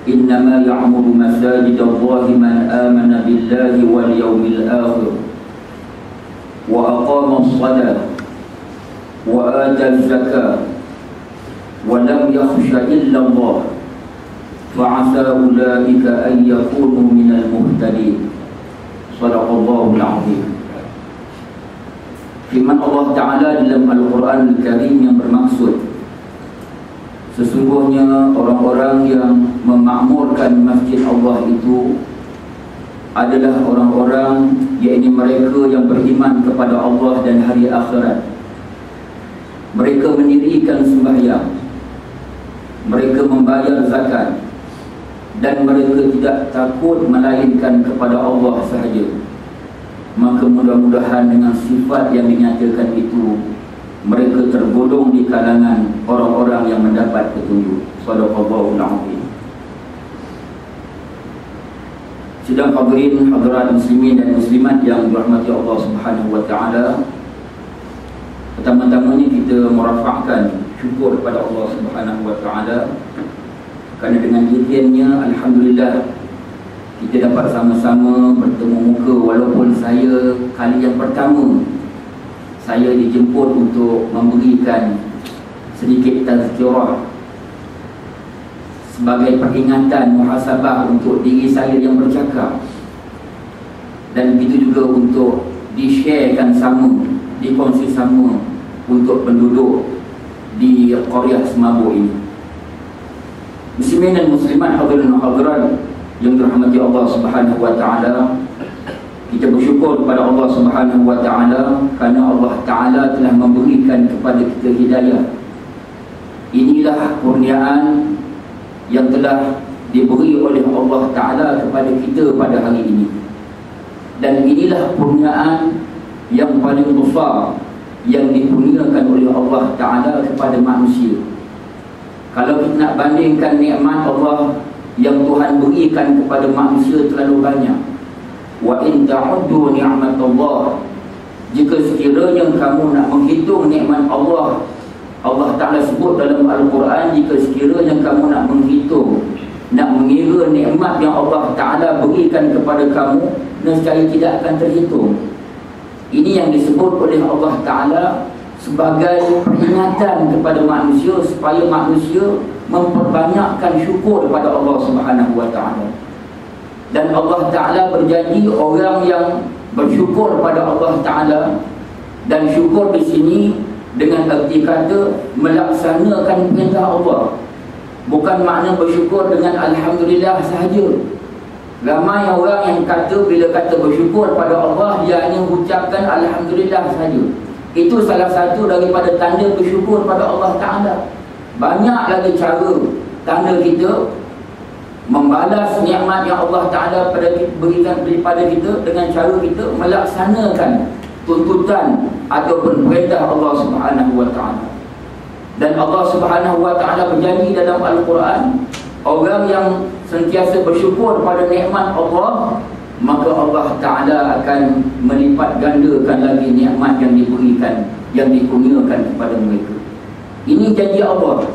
إنما يعمر مساجد الله من آمن بالله واليوم الآخر وأقام الصلاة وآتى الزكاة ولم يخش إلا الله فعسى أولئك أن يكونوا من المهتدين. صدق الله العظيم. Firman Allah Ta'ala dalam Al-Quran Al-Karim yang bermaksud, sesungguhnya orang-orang yang memakmurkan masjid Allah itu adalah orang-orang, yakni mereka yang beriman kepada Allah dan hari akhirat. Mereka mendirikan sembahyang, mereka membayar zakat, dan mereka tidak takut melainkan kepada Allah sahaja. Maka mudah-mudahan dengan sifat yang dinyatakan itu, mereka tergolong di kalangan orang-orang yang mendapat petunjuk. Shadaqallahul azim. Sidang hadirin hadirat muslimin dan muslimat yang dirahmati Allah Subhanahu wa taala. Pertama-tamanya kita merafakkan syukur kepada Allah Subhanahu wa taala kerana dengan izin-Nya alhamdulillah kita dapat sama-sama bertemu muka, walaupun saya kali yang pertama saya dijemput untuk memberikan sedikit tazkirah sebagai peringatan muhasabah untuk diri saya yang bercakap, dan begitu juga untuk di-sharekan sama, dikongsi sama untuk penduduk di Qaryah Semabur ini. Muslimin dan muslimat hadirin hadirat yang dirahmati Allah Subhanahu wa taala, kita bersyukur kepada Allah Subhanahu wa taala kerana Allah taala telah memberikan kepada kita hidayah. Inilah kurniaan yang telah diberi oleh Allah taala kepada kita pada hari ini, dan inilah kurniaan yang paling besar yang dikurniakan oleh Allah taala kepada manusia. Kalau kita nak bandingkan nikmat Allah yang Tuhan berikan kepada manusia terlalu banyak. Wa in ta'uddu ni'matallah, jika sekiranya kamu nak menghitung nikmat Allah, Allah Ta'ala sebut dalam Al-Quran, jika sekiranya kamu nak menghitung, nak mengira nikmat yang Allah Ta'ala berikan kepada kamu, nescaya tidak akan terhitung. Ini yang disebut oleh Allah Ta'ala sebagai peringatan kepada manusia supaya manusia memperbanyakkan syukur kepada Allah Subhanahu wa taala. Dan Allah Taala berjanji orang yang bersyukur kepada Allah Taala, dan syukur di sini dengan erti kata melaksanakan perintah Allah. Bukan makna bersyukur dengan alhamdulillah sahaja. Ramai orang yang kata bila kata bersyukur pada Allah, dia hanya ucapkan alhamdulillah sahaja. Itu salah satu daripada tanda bersyukur pada Allah Ta'ala. Banyak lagi cara tanda kita membalas nikmat yang Allah Ta'ala berikan kepada kita dengan cara kita melaksanakan tuntutan ataupun perintah Allah Subhanahu wa taala. Dan Allah Subhanahu wa taala berjanji dalam Al-Quran, orang yang sentiasa bersyukur pada nikmat Allah, maka Allah Ta'ala akan melipat gandakan lagi nikmat yang diberikan, yang dikurniakan kepada mereka. Ini janji Allah,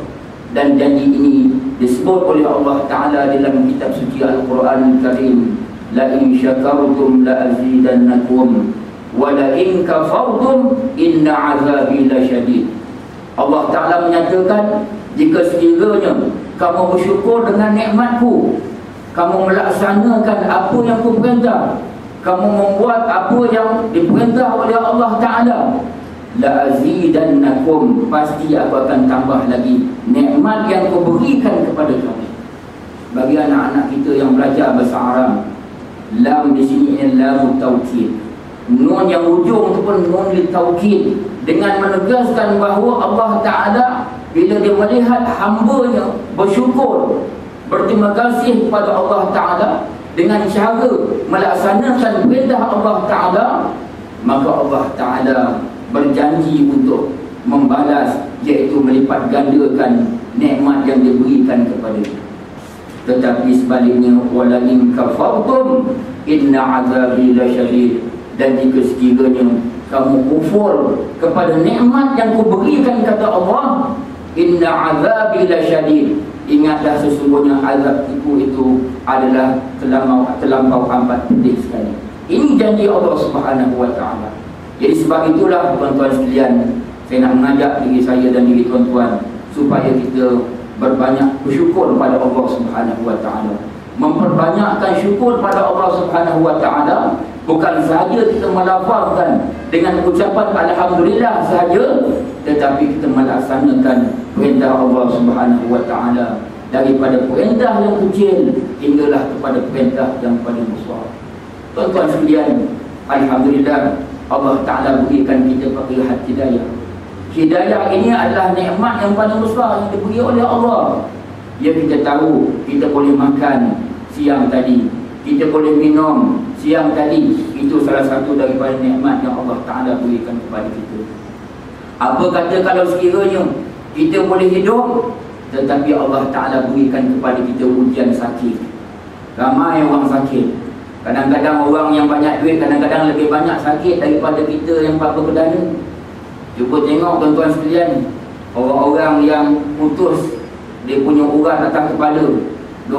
dan janji ini disebut oleh Allah Ta'ala dalam kitab suci Al-Quran Al-Karim, la in syakartum la azidannakum wa la in kafartum inna azabi lasyadid. Allah Ta'ala menyatakan, jika sekiranya kamu bersyukur dengan nikmatku, kamu melaksanakan apa yang aku perintah, kamu membuat apa yang diperintah oleh Allah Ta'ala, la azidannakum, pasti aku akan tambah lagi nikmat yang aku berikan kepada kamu. Bagi anak-anak kita yang belajar bahasa Arab, lam di sini ialah lam taukid. Nun yang ujung tu pun nun li taukid, dengan menegaskan bahawa Allah Ta'ala bila dia melihat hamba-Nya bersyukur, berterima kasih kepada Allah Ta'ala dengan cara melaksanakan perintah Allah Ta'ala, maka Allah Ta'ala berjanji untuk membalas, iaitu melipat gandakan nikmat yang diberikan kepada kita. Tetapi sebaliknya, wala in kafartum inna azabi lasyadid, dan jika sekiranya kamu kufur kepada nikmat yang kuberikan, kata Allah, inna azabi lasyadid, ingatlah sesungguhnya azab itu adalah terlampau amat pedih sekali. Ini janji Allah Subhanahu wa taala. Jadi sebab itulah tuan-tuan sekalian, saya nak mengajak diri saya dan diri tuan-tuan supaya kita berbanyak bersyukur pada Allah Subhanahu wa taala. Memperbanyakkan syukur pada Allah Subhanahu wa taala, bukan sahaja kita melafazkan dengan ucapan alhamdulillah sahaja, tetapi kita melaksanakan perintah Allah Subhanahu wa taala, daripada perintah yang kecil hinggalah kepada perintah yang paling besar. Tuan-tuan sekalian, alhamdulillah Allah taala berikan kita pakai hidayah. Hidayah ini adalah nikmat yang paling besar yang diberi oleh Allah. Ya, kita tahu kita boleh makan siang tadi, kita boleh minum siang tadi. Itu salah satu daripada nikmat yang Allah Ta'ala berikan kepada kita. Apa kata kalau sekiranya kita boleh hidup, tetapi Allah Ta'ala berikan kepada kita ujian sakit. Ramai orang sakit. Kadang-kadang orang yang banyak duit, kadang-kadang lebih banyak sakit daripada kita yang apa perdana. Cuba tengok tuan-tuan sekalian, orang-orang yang putus dia punya urat atas kepala, dia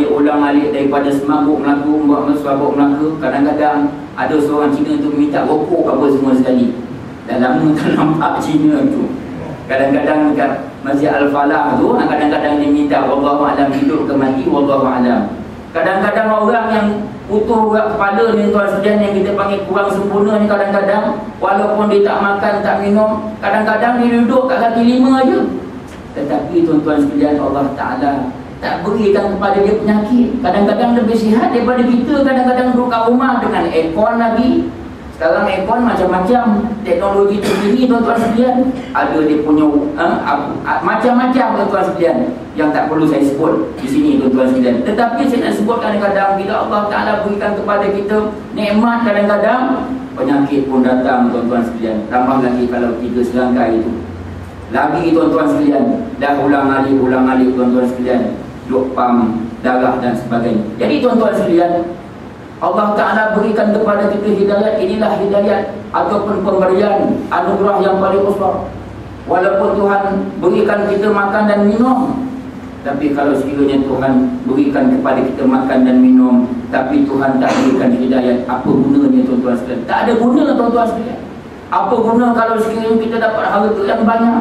ulang alik daripada semabuk Melaka buat semabuk Melaka. Kadang-kadang ada seorang Cina tu minta rokok apa semua sekali. Dah lama tak nampak Cina tu. Kadang-kadang dekat Masjid Al-Falah tu, kadang-kadang dia minta wallahualam, hidup ke mati wallahualam. Kadang-kadang orang yang putus urat kepala ni tuan sekalian, yang kita panggil kurang sempurna ni, kadang-kadang walaupun dia tak makan tak minum, kadang-kadang dia duduk kat kaki lima aja. Tetapi tuan-tuan sekalian, Allah Ta'ala tak berikan kepada dia penyakit. Kadang-kadang lebih sihat daripada kita. Kadang-kadang duduk kat rumah dengan aircon lagi. Sekarang aircon macam-macam, teknologi terkini tuan-tuan sekalian. Ada dia punya macam-macam tuan-tuan sekalian, yang tak perlu saya sebut di sini tuan-tuan sekalian. Tetapi saya nak sebut kadang-kadang bila Allah Ta'ala berikan kepada kita nikmat, kadang-kadang penyakit pun datang tuan-tuan sekalian. Tambah lagi kalau 3 serangkai itu lagi tuan-tuan sekalian, dah ulang-alik tuan-tuan sekalian, duk pam darah dan sebagainya. Jadi tuan-tuan sekalian, Allah Ta'ala berikan kepada kita hidayat. Inilah hidayat ataupun pemberian anugerah yang paling besar. Walaupun Tuhan berikan kita makan dan minum, tapi kalau sekiranya Tuhan berikan kepada kita makan dan minum, tapi Tuhan tak berikan hidayat, apa gunanya tuan-tuan sekalian? Tak ada guna tuan-tuan sekalian. Apa guna kalau sekiranya kita dapat harta yang banyak,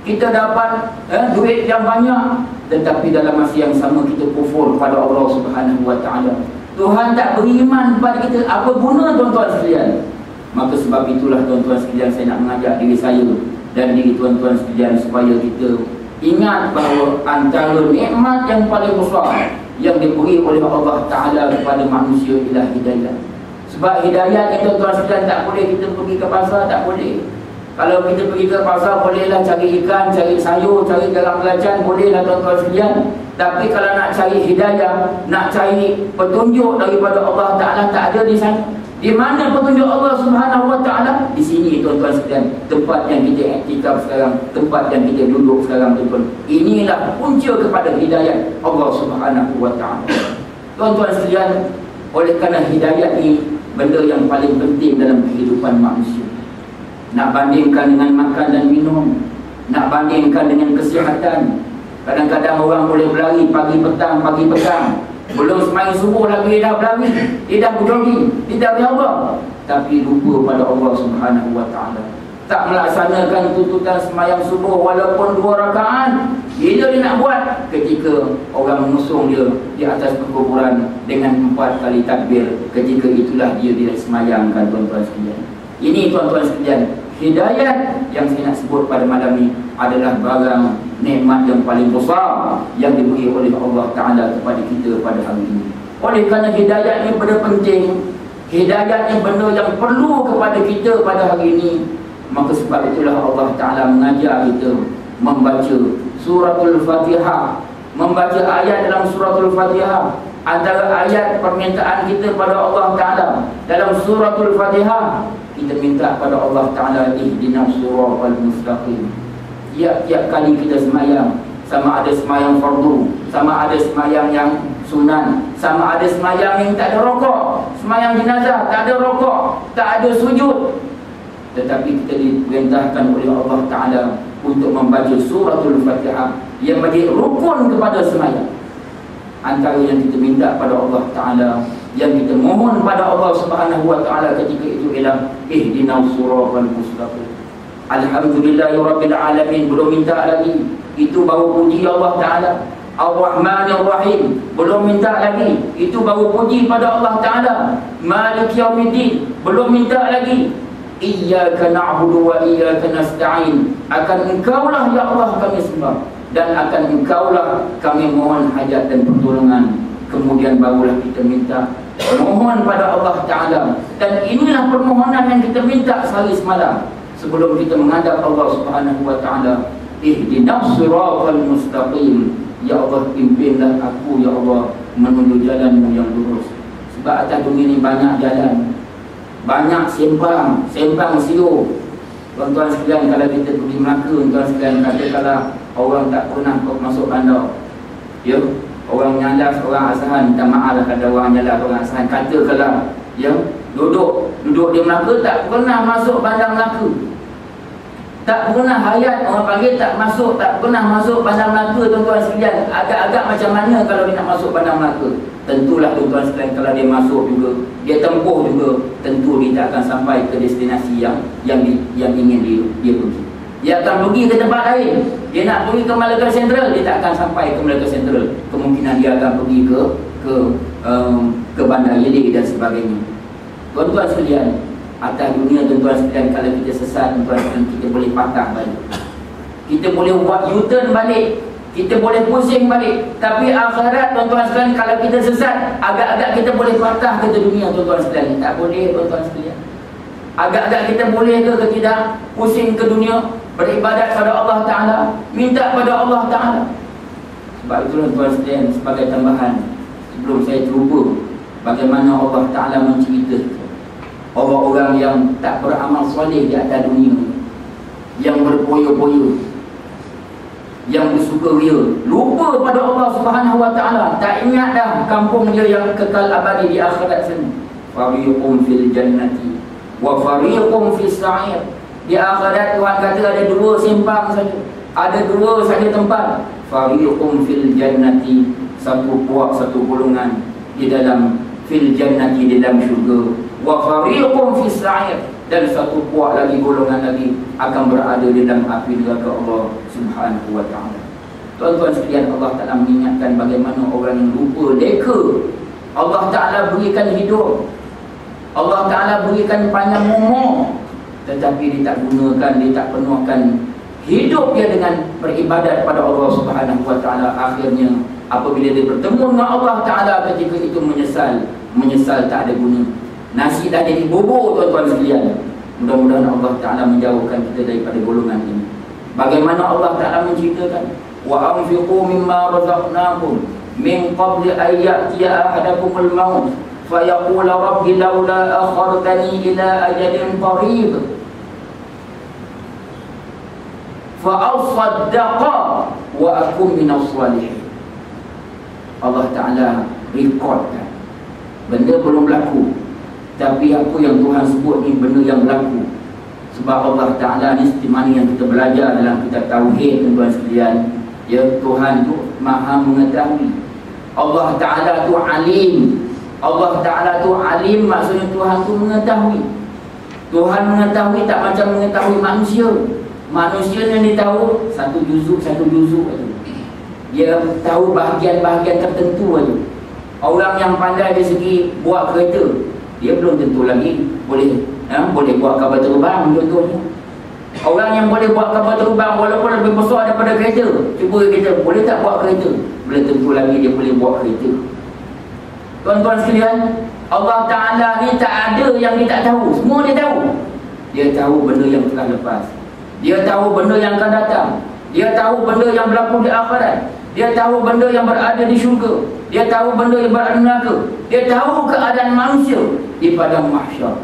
kita dapat duit yang banyak, tetapi dalam masa yang sama kita kufur kepada Allah Subhanahu wa taala. Tuhan tak beri iman kepada kita, apa guna tuan-tuan sekalian? Maka sebab itulah tuan-tuan sekalian, saya nak mengajak diri saya dan diri tuan-tuan sekalian supaya kita ingat bahawa antara nikmat yang paling besar yang diberi oleh Allah Ta'ala kepada manusia ialah hidayah. Sebab hidayah itu tuan sekalian, tak boleh kita pergi ke pasar, tak boleh. Kalau kita pergi ke pasar, bolehlah cari ikan, cari sayur, cari garam belacan, bolehlah tuan-tuan sekalian. Tapi kalau nak cari hidayah, nak cari petunjuk daripada Allah Ta'ala, tak ada di sana. Di mana petunjuk Allah Subhanahu wa taala? Di sini tuan-tuan sekalian, tempat yang kita iktikaf sekarang, tempat yang kita duduk sekarang tuan-tuan. Inilah punca kepada hidayah Allah Subhanahu wa taala. Tuan-tuan sekalian, oleh kerana hidayah ini benda yang paling penting dalam kehidupan manusia. Nak bandingkan dengan makan dan minum, nak bandingkan dengan kesihatan. Kadang-kadang orang boleh berlari pagi petang, belum sembahyang subuh lagi dia dah berlari, dia dah berjogging, dia dah berapa, tapi lupa pada Allah Subhanahu wa taala. Tak melaksanakan tuntutan sembahyang subuh walaupun 2 rakaat. Bila dia nak buat? Ketika orang mengusung dia di atas perkuburan dengan 4 kali takbir, ketika itulah dia sembahyangkan tuan-tuan sekalian. Ini tuan-tuan sekalian, hidayat yang saya nak sebut pada malam ini adalah barang nikmat yang paling besar yang diberi oleh Allah Ta'ala kepada kita pada hari ini. Oleh kerana hidayat ini benda penting, hidayat ini benda yang perlu kepada kita pada hari ini, maka sebab itulah Allah Ta'ala mengajar kita membaca suratul Fatihah, membaca ayat dalam suratul Fatihah. Antara ayat permintaan kita pada Allah Ta'ala dalam suratul Fatihah, kita minta pada Allah Ta'ala, ihdinas siratal mustaqim. Tiap-tiap kali kita semayang, sama ada semayang fardu, sama ada semayang yang sunan, sama ada semayang yang tak ada rokok, semayang jenazah tak ada rokok, tak ada sujud, tetapi kita diperintahkan oleh Allah Ta'ala untuk membaca suratul Fatihah yang bagi rukun kepada sembahyang. Antara yang kita minta pada Allah Ta'ala, yang kita mohon pada Allah Subhanahu Wa Ta'ala ketika itu ialah ihdinas siratal mustaqim. Alhamdulillahirabbil alamin, belum minta lagi. Itu baru puji Allah Ta'ala. Ar-Rahmanir Rahim, belum minta lagi. Itu baru puji pada Allah Ta'ala. Malik Yaumiddin, belum minta lagi. Iyyaka na'budu wa iyyaka nasta'in, akan Engkaulah ya Allah kami sembah, dan akan Engkaulah kami mohon hajat dan pertolongan. Kemudian barulah kita minta mohon pada Allah Ta'ala. Dan inilah permohonan yang kita minta sehari semalam sebelum kita menghadap Allah Subhanahu Wa Ta'ala. Ihdinas siratal mustaqim, ya Allah pimpinlah aku ya Allah menuju jalanmu yang lurus. Sebab atas dunia ini banyak jalan, banyak sempang silu. Tuan-tuan sekalian, kalau kita pergi Melaka, tuan-tuan sekalian, katakanlah orang tak pernah masuk bandar, ya, orang nyalas, orang asahan, minta maaf lah kalau orang nyalas, orang asahan, katakanlah, ya, duduk di Melaka tak pernah masuk bandar Melaka, tak pernah hayat orang panggil tak pernah masuk bandar Melaka. Tuan-tuan sekalian, agak-agak macam mana kalau dia nak masuk bandar Melaka? Tentulah tuan-tuan sekalian, kalau dia masuk juga, dia tempuh juga, tentu dia tak akan sampai ke destinasi yang ingin dia pergi. Dia akan pergi ke tempat lain. Dia nak pergi ke Malacca Central, dia tak akan sampai ke Malacca Central. Kemungkinan dia akan pergi ke Bandar Yedi dan sebagainya. Tuan-tuan sekalian, atas dunia tuan-tuan sekalian, kalau kita sesat, tuan-tuan sekalian, kita boleh patah balik, kita boleh buat U-turn balik, kita boleh pusing balik. Tapi akhirat tuan-tuan sekalian, kalau kita sesat, agak-agak kita boleh patah ke dunia tuan-tuan sekalian. Tak boleh tuan-tuan sekalian. Agak-agak kita boleh ke tidak pusing ke dunia, beribadat pada Allah Ta'ala, minta pada Allah Ta'ala. Sebab itu tuan-tuan sekalian, sebagai tambahan, sebelum saya terlupa bagaimana Allah Ta'ala menceritakan orang-orang yang tak beramal soleh di atas dunia, yang berpoyo-poyo, yang bersukaria, lupa pada Allah Subhanahu Wa Ta'ala, tak ingat dah kampung dia yang kekal abadi di akhirat sana. Fariqum fil jannati wa fariqum fis sa'ir. Di akhirat Tuhan kata ada dua simpang saja, ada dua saja tempat. Fariqum fil jannati, satu puak, satu golongan di dalam fil jannati, di dalam syurga. Wa fariqum fis sa'ir, dan satu puak lagi, golongan lagi akan berada di dalam api neraka Allah Subhanahu Wa Ta'ala. Tuan-tuan sekalian, Allah Ta'ala mengingatkan bagaimana orang yang lupa, leka. Allah Ta'ala berikan hidup, Allah Ta'ala berikan panjang umur, tetapi dia tak gunakan, dia tak penuhkan hidup dia dengan beribadat pada Allah Subhanahu Wa Ta'ala. Akhirnya apabila dia bertemu dengan Allah Ta'ala, ketika itu menyesal tak ada guna. Nasi dah jadi bubur tuan-tuan sekalian. Mudah-mudahan Allah Ta'ala menjauhkan kita daripada golongan ini. Bagaimana Allah Ta'ala menceritakan, wa anfiqu mimma razaqnakum min qabli an ya'tiya ahadakumul maut fayaqula rabbi laula akhartani ila ajalin qarib fa asaddaqa wa akum minas salihin. Allah Ta'ala rekodkan benda belum berlaku, tapi apa yang Tuhan sebut ni benda yang berlaku. Sebab Allah Ta'ala ni seperti mana yang kita belajar dalam kitab Tauhid tuan-tuan sekalian, ya, Tuhan tu maha mengetahui. Allah Ta'ala tu alim. Allah Ta'ala tu alim, maksudnya Tuhan tu mengetahui. Tuhan mengetahui tak macam mengetahui manusia. Manusia yang dia tahu satu juzuk aja. Dia tahu bahagian-bahagian tertentu aja. Orang yang pandai dari segi buat kereta, dia belum tentu lagi boleh buat kapal terbang contohnya. Orang yang boleh buat kapal terbang walaupun lebih besar daripada kereta, cuba kita boleh tak buat kereta, belum tentu lagi dia boleh buat kereta. Tuan-tuan sekalian, Allah Ta'ala ni tak ada yang dia tak tahu, semua dia tahu. Dia tahu benda yang telah lepas, dia tahu benda yang akan datang, dia tahu benda yang berlaku di akhirat, dia tahu benda yang berada di syurga, dia tahu benda yang berada di neraka, dia tahu keadaan manusia di padang mahsyar.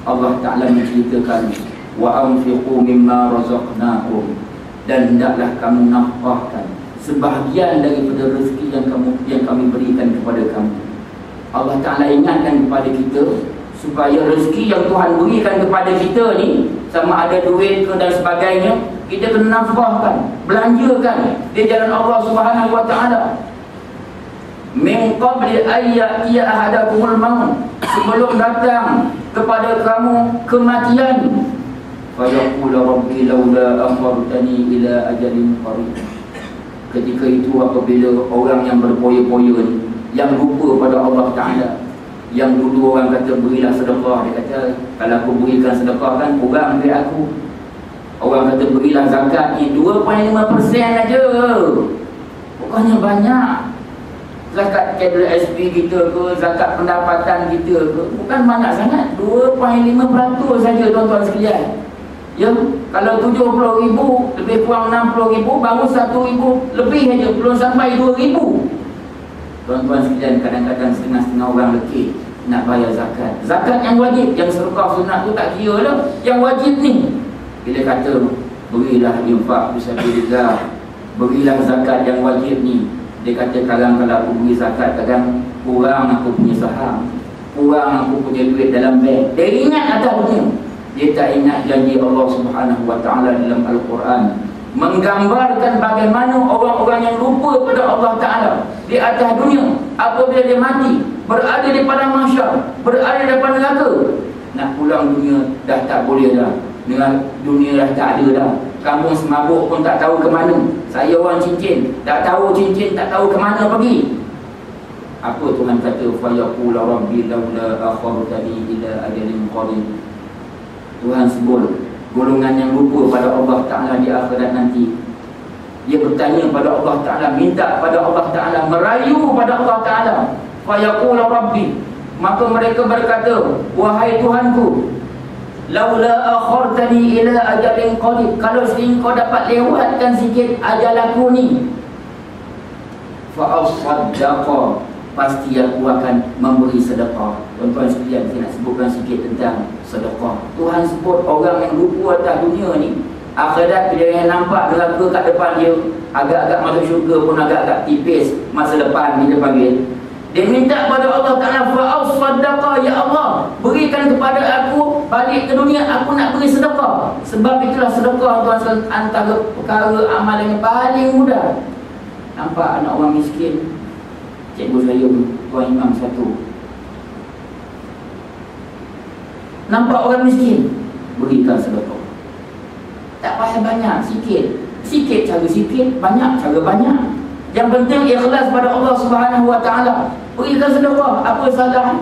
Allah Ta'ala menceritakan, wa anfiqu mimma razaqnakum, dan hendaklah kamu nafkahkan sebahagian daripada rezeki yang kami berikan kepada kamu. Allah Ta'ala ingatkan kepada kita supaya rezeki yang Tuhan berikan kepada kita ni, sama ada duit ke dan sebagainya, kita kena nafkahkan, belanjakan di jalan Allah Subhanahu wa taala. Min qabli ayyatiya ahadakumul maut, sebelum datang kepada kamu kematian. Fa yaqulu rabbi laula akhartani ila ajalin qarib. Ketika itu apabila orang yang berpoya-poya ni, yang lupa pada Allah Ta'ala, yang dulu orang kata berilah sedekah, dia kata kalau aku berikan sedekah kan kurang duit aku. Orang kata berilah zakat ni 2.5% aja, bukannya banyak. Zakat KWSP kita ke, zakat pendapatan kita ke, bukan banyak sangat, 2.5% saja tuan-tuan sekalian. Ya, kalau 70,000 lebih kurang 60,000, baru 1,000 lebih saja, belum sampai 2,000. Tuan-tuan sekalian, kadang-kadang setengah-setengah orang lekeh nak bayar zakat. Zakat yang wajib, yang sedekah sunat tu tak kira lah. Yang wajib ni, bila kata berilah infak fisabilillah, berilah zakat yang wajib ni, dia kata kadang kalau aku beri zakat, kadang kurang aku punya saham, kurang aku punya duit dalam bank. Dia ingat atas dunia, dia tak ingat janji Allah Subhanahu wa taala dalam Al-Quran menggambarkan bagaimana orang-orang yang lupa pada Allah Ta'ala di atas dunia, apabila dia mati, berada di padang mahsyar, berada di depan neraka, nak pulang dunia dah tak boleh dah. Dengan dunia dah tak ada dah. Kampung semabuk pun tak tahu ke mana. Saya orang cincin, tak tahu cincin, tak tahu ke mana pergi. Apa Tuhan kata? Fa yaqulu rabbi laula akhartani ila ajalin qarib. Tuhan sebut golongan yang lupa pada Allah Ta'ala di akhirat nanti. Dia bertanya pada Allah Ta'ala, minta pada Allah Ta'ala, merayu pada Allah Ta'ala. Fa yaqulu rabbi, maka mereka berkata, wahai Tuhanku, laula akhartani ila ajalin qarib, kalau sekiranya kau dapat lewatkan sikit ajal aku ni, fa asaddaqa, pasti aku akan memberi sedekah. Tuan-tuan sekalian, saya nak sebutkan sikit tentang sedekah. Tuhan sebut orang yang lupa atas dunia ni, akhirat bila yang nampak neraka kat depan dia, agak-agak masuk syurga pun agak-agak tipis masa depan kita panggil. Dia minta pada Allah Ta'ala, fa'asaddaqa, ya Allah, berikan kepada aku balik ke dunia, aku nak beri sedekah. Sebab itulah sedekah tuan antara perkara amalan yang paling mudah. Nampak anak orang miskin, cikgu saya tuan imam satu, nampak orang miskin, berikan sedekah. Tak payah banyak, sikit. Sikit cara sikit, banyak cara banyak. Yang penting ikhlas pada Allah Subhanahu wa taala. Berikan sedekah, apa salah?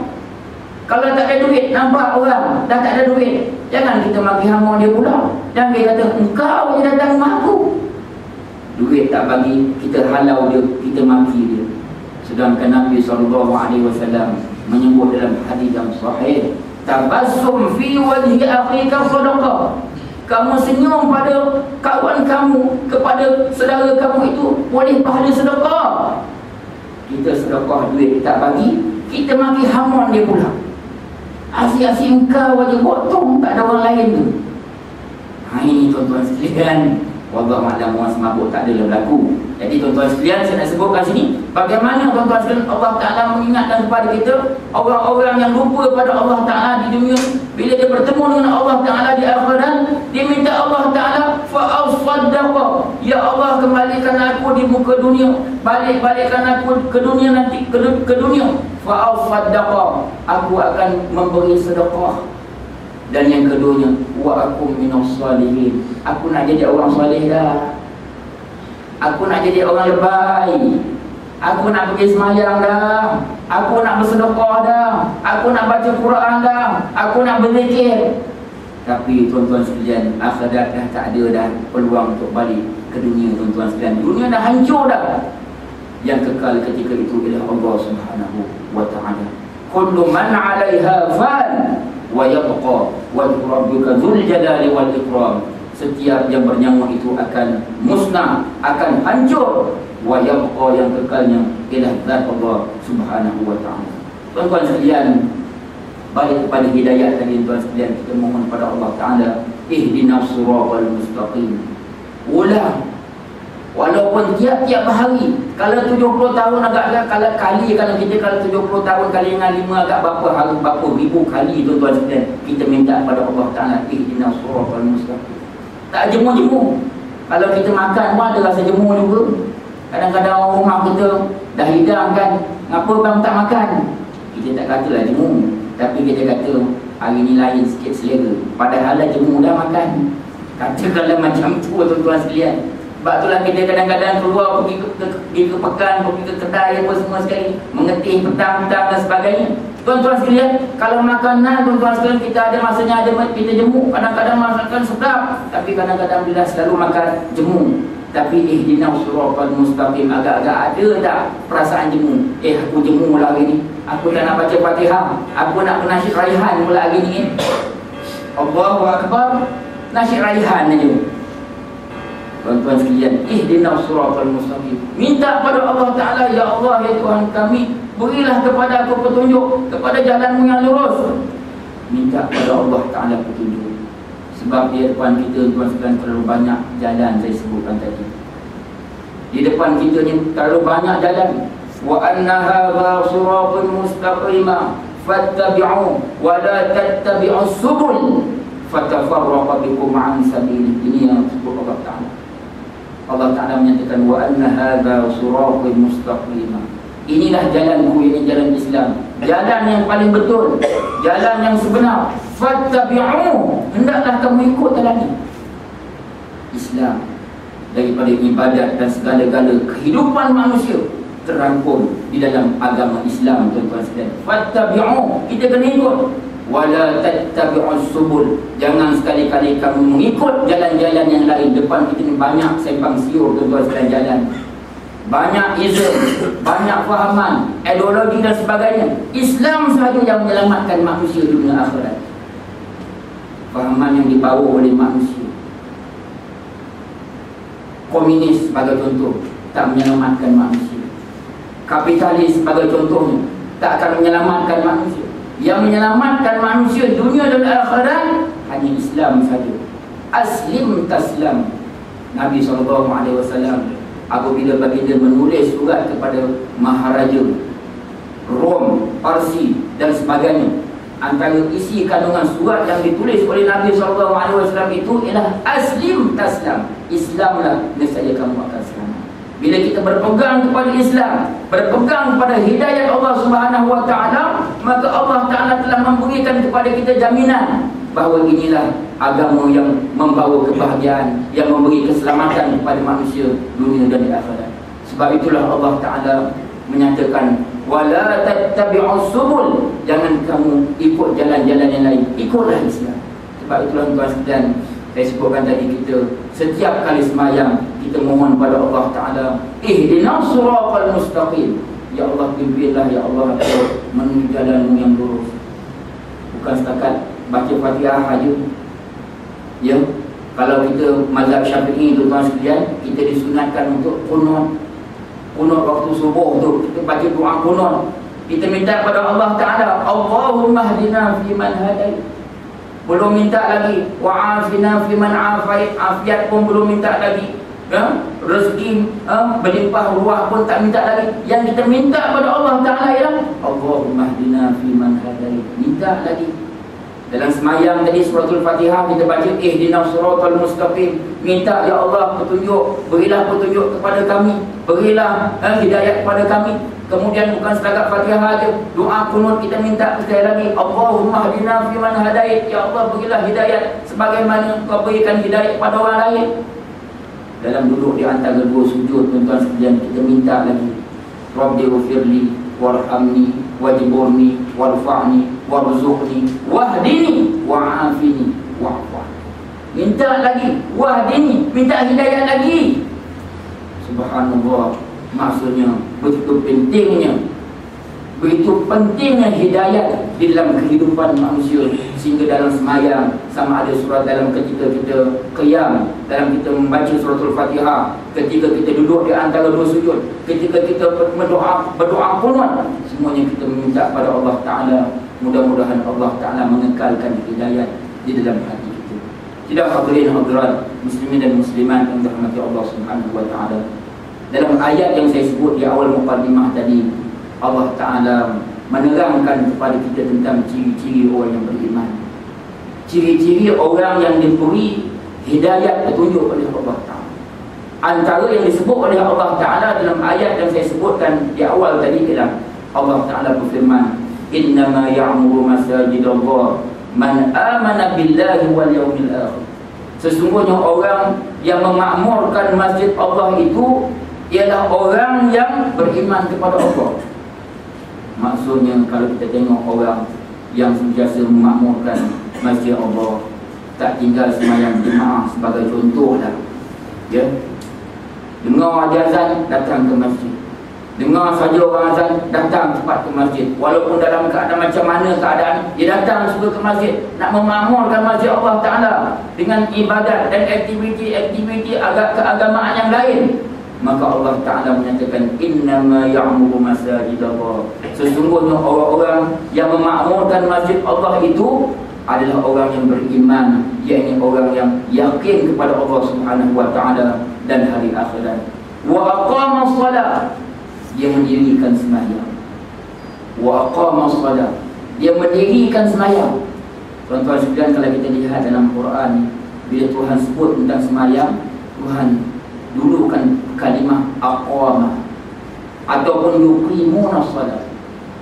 Kalau tak ada duit, nampak orang dah tak ada duit, jangan kita maki hama dia pula. Jangan dia kata engkau yang datang rumah aku, duit tak bagi, kita halau dia, kita maki dia. Sedangkan Nabi SAW menyebut dalam hadis yang sahih, tabassum fi wajhi akhika sadaqah. Kamu senyum pada kawan kamu, kepada saudara kamu, itu boleh pahala sedekah. Kita sedekah duit tak bagi, kita maki hamon dia pula. Asyik-asyik engkau aja potong, tak ada orang lain tu. Ini tuan-tuan sekalian, wallahu a'lam, orang semabuk tak ada berlaku. Jadi tuan-tuan sekalian, saya nak sebutkan sini bagaimana tuan-tuan sekalian Allah Ta'ala mengingatkan kepada kita orang-orang yang lupa pada Allah Ta'ala di dunia. Bila dia bertemu dengan Allah Ta'ala di akhirat, dia minta Allah Ta'ala, fa'asaddaqa, ya Allah, kembalikan aku di muka dunia, balik-balikkan aku ke dunia nanti, ke dunia. Fa'asaddaqa, aku akan memberi sedekah. Dan yang keduanya, wa akum minas salihin, aku nak jadi orang salih dah. Aku nak jadi orang lebay. Aku nak pergi semayang dah. Aku nak bersedekah dah. Aku nak baca Quran dah. Aku nak berzikir. Tapi tuan-tuan sekalian, akhirat dah tak ada dah peluang untuk balik ke dunia. Tuan-tuan sekalian, dunia dah hancur dah. Yang kekal ketika itu ialah Allah Subhanahu wa ta'ala. Kullu man 'alaiha fan wa yabqa wajhu rabbika dzul jalali wal ikram. Setiap yang bernyawa itu akan musnah, akan hancur. Wa yabqa, yang kekalnya ialah zat Allah Subhanahu wa ta'ala. Tuan-tuan sekalian, balik kepada hidayah tadi tuan sekalian, kita mohon pada Allah Ta'ala, ihdinas siratal mustaqim. Ulang, walaupun tiap-tiap hari, kalau 70 tahun agak-agak, kalau kita 70 tahun kali dengan 5 agak berapa ribu kali tuan-tuan sekalian, kita minta pada Allah Ta'ala, ihdinas siratal mustaqim. Tak jemu-jemu. Kalau kita makan pun ada rasa jemu juga. Kadang-kadang orang rumah kita dah hidang kan, ngapa bang tak makan? Kita tak katalah jemu, tapi kita kata hari ni lain sikit selera. Padahal dah jemu dah makan. Katakanlah macam tu tuan-tuan sekalian. Sebab itulah kita kadang-kadang keluar pergi ke pekan, pergi ke kedai apa semua sekali, mengetih petang-petang dan sebagainya. Tuan-tuan sekalian, kalau makanan tuan-tuan sekalian kita ada masanya ada kita jemu. Kadang-kadang masakan sedap, tapi kadang-kadang bila selalu makan jemu. Tapi ihdinas siratal mustaqim, agak-agak ada tak perasaan jemu? Aku jemu lah hari ni. Aku tak nak baca Fatihah. Aku nak nasyid raihan pula hari ni. Allahu akbar. Nasyid raihan aja. Tuan-tuan sekalian, ihdinas siratal mustaqim. Minta pada Allah Taala, ya Allah, ya Tuhan kami, berilah kepada aku petunjuk kepada jalanmu yang lurus. Minta pada Allah Taala petunjuk. Sebab di depan kita tuan sekalian terlalu banyak jalan saya sebutkan tadi. Di depan kita ni terlalu banyak jalan. Wa anna hadza siratal mustaqim fattabi'u wa la tattabi'us subul fatafarraqa bikum 'an sabili. Ini yang disebut Allah Taala. Allah Taala menyatakan wa anna hadza siratal mustaqim. Inilah jalanku, ini jalan Islam. Jalan yang paling betul, jalan yang sebenar. Fattabi'u, hendaklah kamu ikut jalan ini. Islam daripada ibadat dan segala-gala kehidupan manusia terangkum di dalam agama Islam, tuan-tuan sekalian. Fattabi'u, kita kena ikut. Wala tattabi'us subul, jangan sekali-kali kamu mengikut jalan-jalan yang lain. Depan kita ni banyak sembang siur, tuan-tuan sekalian, jalan. Banyak izin, banyak fahaman, ideologi dan sebagainya. Islam sahaja yang menyelamatkan manusia di dunia akhirat. Fahaman yang dibawa oleh manusia. Komunis sebagai contoh tak menyelamatkan manusia. Kapitalis sebagai contohnya tak akan menyelamatkan manusia. Yang menyelamatkan manusia dunia dan akhirat hanya Islam saja. Aslim taslam. Nabi SAW apabila baginda menulis surat kepada Maharaja Rom, Parsi dan sebagainya, antara isi kandungan surat yang ditulis oleh Nabi SAW itu ialah aslim taslam. Islamlah, nescaya kamu akan selamat. Bila kita berpegang kepada Islam, berpegang kepada hidayat Allah Subhanahu Wa Taala, maka Allah Taala telah memberikan kepada kita jaminan bahawa inilah agama yang membawa kebahagiaan, yang memberi keselamatan kepada manusia dunia dan di akhirat. Sebab itulah Allah Taala menyatakan wala tattabi'us subul, jangan kamu ikut jalan-jalan yang lain, ikutlah Islam. Sebab itulah tuan sekalian, saya sebutkan tadi, kita setiap kali sembahyang kita mohon pada Allah Taala, ihdinas siratal mustaqim, ya Allah pimpinlah ya Allah menuju jalanmu yang lurus. Bukan setakat baca Fatihah saja. Ya, kalau kita mazhab Syafi'i tu tuan sekalian, kita disunatkan untuk kunut. Kunut waktu subuh tu kita baca doa kunut. Kita minta pada Allah Taala, Allahumma hdina fi man hadait. Belum minta lagi wa'afina fi man afait, afiat pun belum minta lagi. Rezeki berlimpah ruah pun tak minta lagi. Yang kita minta pada Allah Taala ialah Allahumma hdina fi man hadait. Minta lagi. Dalam semayang tadi suratul Fatihah kita baca ihdinas siratal mustaqim, minta ya Allah petunjuk, berilah petunjuk kepada kami, berilah hidayat kepada kami. Kemudian bukan setakat Fatihah saja, doa kunut kita minta sekali lagi, Allahumma hdina fi man hadait, ya Allah berilah hidayat sebagaimana Kau berikan hidayat kepada orang lain. Dalam duduk di antara dua sujud tuan-tuan sekalian, kita minta lagi, Rabbi ghfirli warhamni wajburni warfa'ni warzuqni wahdini wa'afini wa'fu. Minta lagi wahdini, minta hidayah lagi. Subhanallah, maksudnya begitu pentingnya hidayah di dalam kehidupan manusia, sehingga dalam semayang sama ada surat dalam ketika kita qiyam, dalam kita membaca suratul Fatihah, ketika kita duduk di antara dua sujud, ketika kita berdoa kunut, semuanya kita meminta pada Allah Taala. Mudah-mudahan Allah Taala mengekalkan hidayah di dalam hati kita. Tidak hadirin hadirat muslimin dan muslimat yang dirahmati Allah Subhanahu Wa Taala. Dalam ayat yang saya sebut di awal mukadimah tadi, Allah Ta'ala menerangkan kepada kita tentang ciri-ciri orang yang beriman. Ciri-ciri orang yang diberi hidayat petunjuk oleh Allah Ta'ala. Antara yang disebut oleh Allah Ta'ala dalam ayat yang saya sebutkan di awal tadi ialah Allah Ta'ala berfirman, innama ya'muru masajidallah man amana billahi wal yawmil akhir. Sesungguhnya orang yang memakmurkan masjid Allah itu ialah orang yang beriman kepada Allah. Maksudnya kalau kita tengok orang yang sentiasa memakmurkan masjid Allah, tak tinggal sembahyang jemaah sebagai contoh lah, ya, dengar ada azan, datang ke masjid. Dengar saja orang azan, datang cepat ke masjid. Walaupun dalam keadaan macam mana keadaan, dia datang juga ke masjid. Nak memakmurkan masjid Allah Ta'ala dengan ibadat dan aktiviti-aktiviti keagamaan yang lain. Maka Allah Ta'ala menyatakan, innama ya'muru masajidallah. Sesungguhnya orang-orang yang memakmurkan masjid Allah itu adalah orang yang beriman, yakni orang yang yakin kepada Allah Subhanahu wa Ta'ala dan hari akhirat. Wa aqama shalah, dia mendirikan sembahyang. Wa aqama shalah, dia mendirikan sembahyang. Tuan-tuan sekalian, kalau kita lihat dalam Quran, bila Tuhan sebut tentang sembahyang, Tuhan dulukan kalimah aqama ataupun yuqimuna shalah.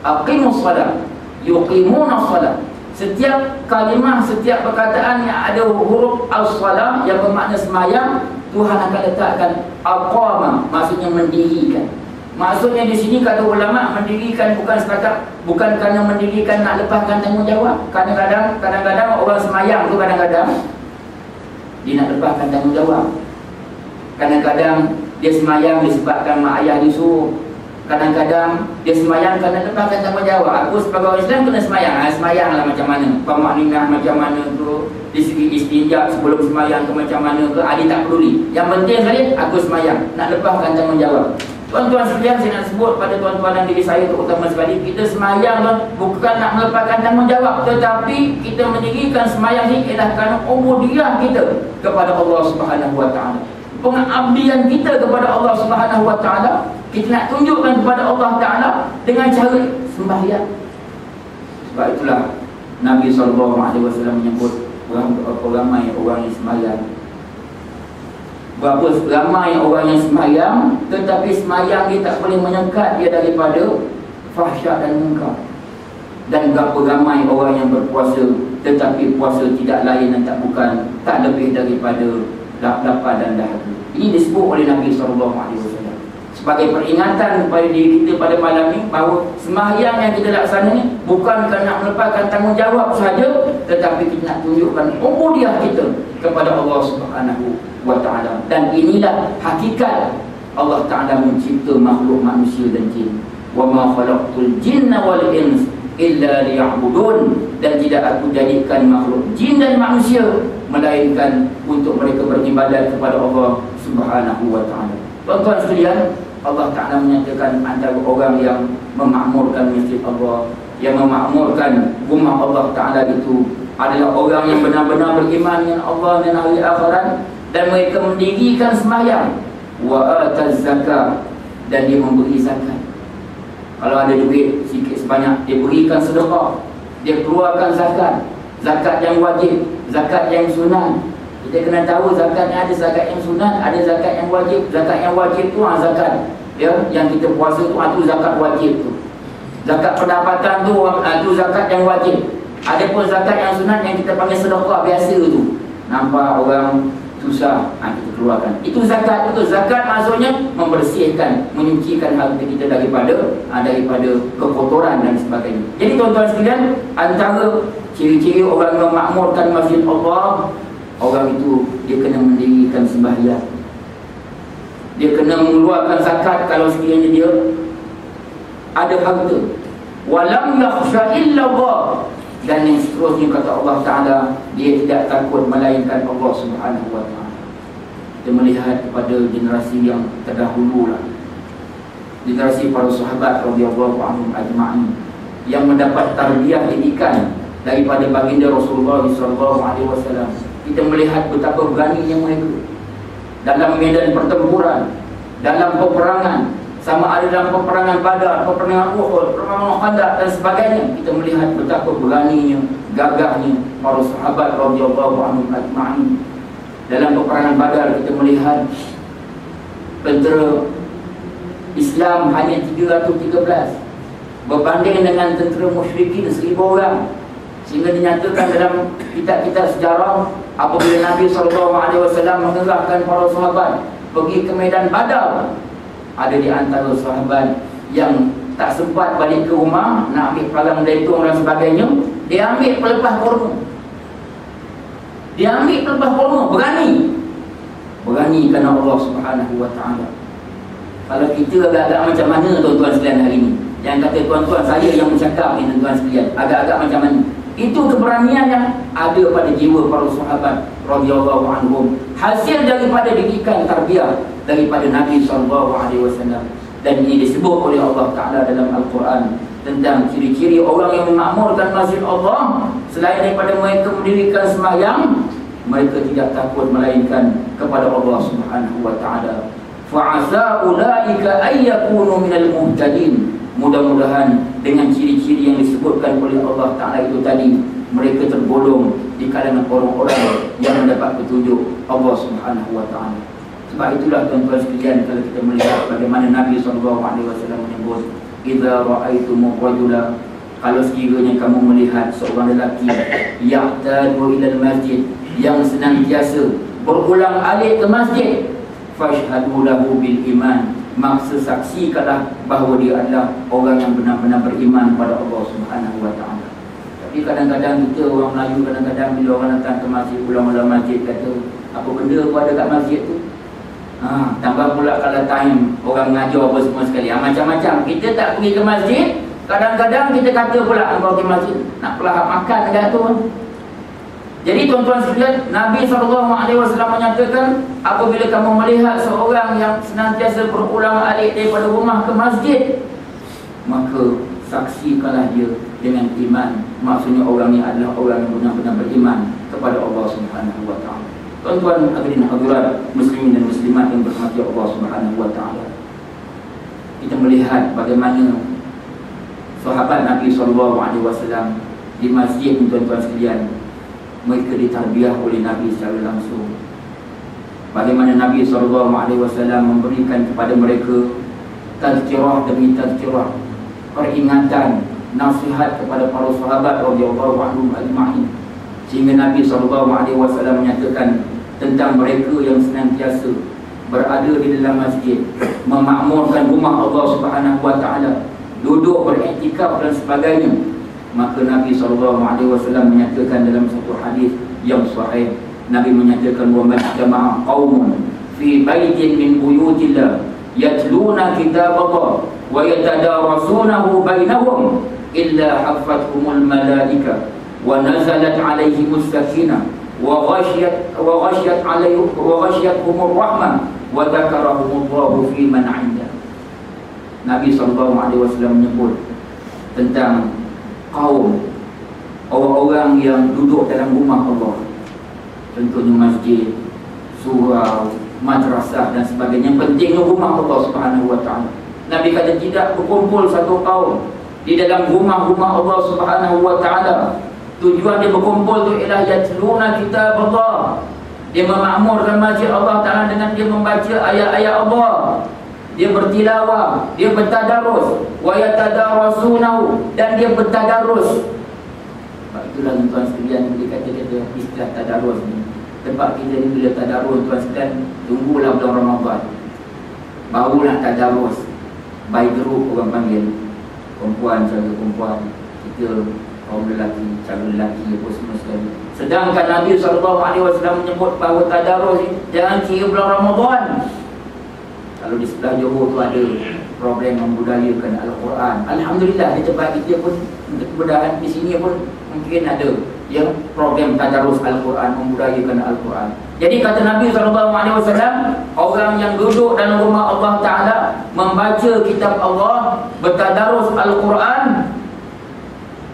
Aqimus shalah, yuqimuna shalah. Setiap kalimah, setiap perkataan yang ada huruf as-salah yang bermakna sembahyang, Tuhan akan letakkan aqama, maksudnya mendirikan. Maksudnya di sini kata ulama, mendirikan bukan setakat, bukan kerana mendirikan nak lepaskan tanggungjawab. Kadang-kadang orang sembahyang tu kadang-kadang dia nak lepaskan tanggungjawab. Kadang-kadang dia sembahyang disebabkan mak ayah dia suruh. Kadang-kadang dia sembahyang kerana lepaskan tanggungjawab. Aku sebagai orang Islam kena sembahyang. Sembahyanglah macam mana, pemakninah macam mana tu, di segi istinja sebelum sembahyang ke macam mana ke, dia tak peduli. Yang penting sekali aku sembahyang, nak lepaskan tanggungjawab. Tuan-tuan sekalian, saya nak sebut pada tuan-tuan dan diri saya terutama sekali, kita sembahyang bukan nak melepaskan tanggungjawab, tetapi kita mendirikan sembahyang ini ialah kerana ubudiyah kita kepada Allah Subhanahu wa Ta'ala, pengabdian kita kepada Allah Subhanahu wa Ta'ala. Kita nak tunjukkan kepada Allah Ta'ala dengan cara sembahyang. Sebab itulah Nabi SAW menyebut berapa ramai orang yang sembahyang, berapa ramai orang yang sembahyang, tetapi sembahyang dia tak boleh menyekat dia daripada fahsyat dan munkar. Dan berapa ramai orang yang berpuasa, tetapi puasa tidak lain dan tak lebih daripada lapar dan dahaga. Ini disebut oleh Nabi SAW sebagai peringatan kepada diri kita pada malam ini, bahawa sembahyang yang kita laksana ni bukan kerana melepaskan tanggungjawab sahaja, tetapi kita nak tunjukkan ubudiyah kita kepada Allah Subhanahu wa Ta'ala. Dan inilah hakikat Allah Ta'ala mencipta makhluk manusia dan jin. Wa ma khalaqtul jinna wal ins illa liya'budun. Dan tidak aku jadikan makhluk jin dan manusia melainkan untuk mereka beribadat kepada Allah Subhanahu wa Ta'ala. Tuan-tuan sekalian, Allah Ta'ala menyatakan antara orang yang memakmurkan masjid Allah, yang memakmurkan rumah Allah Ta'ala itu adalah orang yang benar-benar beriman dengan Allah dan hari akhirat, dan mereka mendirikan sembahyang, wa ataz zakah, dan dia memberi zakat. Kalau ada duit sikit sebanyak, dia berikan sedekah, dia keluarkan zakat, zakat yang wajib, zakat yang sunat. Kita kena tahu zakat ni ada zakat yang sunat, ada zakat yang wajib. Zakat yang wajib tu zakat, ya, yang kita puasa tu zakat wajib tu. Zakat pendapatan tu zakat yang wajib. Ada pun zakat yang sunat yang kita panggil sedekah biasa tu. Nampak orang susah, kita keluarkan. Itu zakat betul. Zakat maksudnya membersihkan, menyucikan harta kita daripada kekotoran dan sebagainya. Jadi tuan-tuan sekalian, antara ciri-ciri orang yang memakmurkan masjid Allah, orang itu dia kena mendirikan sembahyang, dia kena mengeluarkan zakat kalau sekiranya dia ada harta. Walam yakhsha illa Allah, dan yang seterusnya kata Allah Ta'ala, dia tidak takut melainkan Allah Subhanahu wa Ta'ala. Kita melihat kepada generasi yang terdahulu lah, generasi para sahabat radhiyallahu anhum ajma'in, yang mendapat tarbiyah didikan daripada baginda Rasulullah SAW. Kita melihat betapa beraninya mereka dalam medan pertempuran, dalam peperangan, sama ada dalam peperangan Badar, peperangan Uhud, peperangan Khandaq dan sebagainya. Kita melihat betapa beraninya, gagahnya para sahabat radhiyallahu anhum ajma'in. Dalam peperangan Badar kita melihat tentera Islam hanya 313 berbanding dengan tentera musyrikin 1000 orang. Sehingga dinyatakan dalam kitab-kitab sejarah, apabila Nabi SAW mengerahkan para sahabat pergi ke medan Badar, ada di antara sahabat yang tak sempat balik ke rumah nak ambil palang belitung dan sebagainya, dia ambil pelepah kurma. Dia ambil pelepah kurma, berani kerana Allah Subhanahu Wa Taala. Kalau kita agak-agak macam mana tuan-tuan sekalian hari ini, yang kata tuan-tuan, saya yang bercakap ni tuan-tuan sekalian, agak-agak macam mana? Itu keberanian yang ada pada jiwa para sahabat radhiyallahu anhum, hasil daripada didikan tarbiyah daripada Nabi SAW. Dan ini disebut oleh Allah Ta'ala dalam Al-Quran tentang ciri-ciri orang yang memakmurkan masjid Allah. Selain daripada mereka mendirikan sembahyang, mereka tidak takut melainkan kepada Allah Subhanahu Wa Ta'ala. Fa'asa ulaika ayyakunu minal muhtadin. Mudah-mudahan dengan ciri-ciri yang disebutkan oleh Allah Ta'ala itu tadi, mereka tergolong di kalangan orang-orang yang mendapat petunjuk Allah Subhanahu Wa Ta'ala. Sebab itulah tuan-tuan sekalian, kalau kita melihat bagaimana Nabi SAW menyebut, idza ra'aitumur rajula, kalau sekiranya kamu melihat seorang lelaki ya'tadu ilal masjid, yang senantiasa berulang-alik ke masjid, fashhadu lahu bil iman, maka saksikanlah bahawa dia adalah orang yang benar-benar beriman pada Allah Subhanahu Wa Ta'ala. Tapi kadang-kadang kita orang Melayu, kadang-kadang bila orang datang ke masjid, ulama-ulama masjid kata, apa benda kau ada kat masjid tu? Tambah pula kalau time orang mengajar apa semua sekali, macam-macam. Kita tak pergi ke masjid, kadang-kadang kita kata pula kau pergi masjid nak pelahap makan dekat tu. Jadi tuan-tuan sekalian, Nabi SAW menyatakan, apabila kamu melihat seorang yang senantiasa berulang-alik daripada rumah ke masjid, maka saksikanlah dia dengan iman. Maksudnya orang ini adalah orang yang benar-benar beriman kepada Allah Subhanahu Wa Ta'ala. Tuan-tuan hadirin hadirat muslimin dan muslimat yang berhormat Allah Subhanahu Wa Ta'ala, kita melihat bagaimana sahabat Nabi SAW di masjid, tuan-tuan sekalian, mereka ditarbiyah oleh Nabi secara langsung. Bagaimana Nabi SAW memberikan kepada mereka tazkirah demi tazkirah, peringatan, nasihat kepada para sahabat radhiyallahu anhum ajma'in. Sehingga Nabi SAW menyatakan tentang mereka yang senantiasa berada di dalam masjid, memakmurkan rumah Allah Subhanahu Wa Ta'ala, duduk beriktikaf dan sebagainya. Maka Nabi SAW menyatakan dalam satu hadis yang sahih, Nabi menyatakan, wa majtama'a qaumun fi baitin min buyutillah yatluna kitaballah wa yatadarasunahu bainahum illa haffathumul malaika wa nazalat alaihimus sakinah wa ghashiyatuhumur rahmah wa dzakarahumullahu fi man 'inda. Nabi SAW menyebut tentang kaum orang-orang yang duduk dalam rumah Allah, contohnya masjid, surau, madrasah dan sebagainya. Pentingnya rumah Allah Subhanahu Wa Ta'ala. Nabi kata tidak berkumpul satu kaum di dalam rumah-rumah Allah Subhanahu Wa Ta'ala. Tujuan dia berkumpul tu ialah yatluna kitab Allah, dia memakmurkan masjid Allah Ta'ala dengan dia membaca ayat-ayat Allah, dia bertilawah, dia bertadarus, wa yatadarasunahu, dan dia bertadarus. Sebab itulah tuan sekalian, dia kata istilah tadarus ni, tempat kita ni bila tadarus tuan sekalian, tunggulah bulan Ramadan baru nak tadarus. Baik geruk orang panggil, perempuan cara perempuan, kita kaum lelaki cara lelaki apa semua sekali. Sedangkan Nabi SAW menyebut bahawa tadarus jangan kira bulan Ramadan. Kalau di sebelah Johor tu ada problem membudayakan Al-Quran, alhamdulillah di tempat kita pun kebudayaan di sini pun mungkin ada yang problem tadarus Al-Quran, membudayakan Al-Quran. Jadi kata Nabi SAW, orang yang duduk dalam rumah Allah Ta'ala, membaca kitab Allah, bertadarus Al-Quran,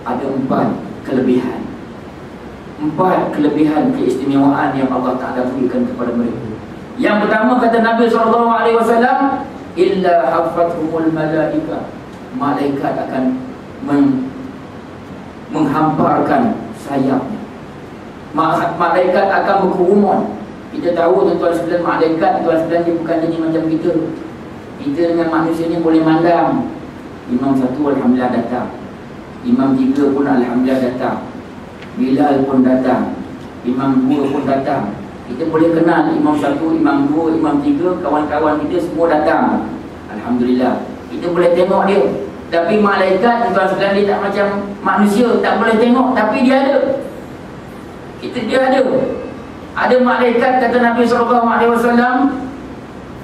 ada 4 kelebihan. 4 kelebihan keistimewaan yang Allah Ta'ala berikan kepada mereka. Yang pertama kata Nabi SAW, illa haffathumul malaika, malaikat akan menghamparkan sayapnya. Malaikat akan berkerumun Kita tahu tuan-tuan sekalian, malaikat tuan sekalian dia bukan jadi macam kita. Kita dengan manusia ni boleh mandang. Imam satu alhamdulillah datang, imam tiga pun alhamdulillah datang, Bilal pun datang, imam dua pun datang. Kita boleh kenal imam satu, imam dua, imam tiga, kawan-kawan kita semua datang, alhamdulillah. Kita boleh tengok dia. Tapi malaikat tuan sekalian dia tak macam manusia, tak boleh tengok, tapi dia ada. Dia ada. Ada malaikat, kata Nabi SAW.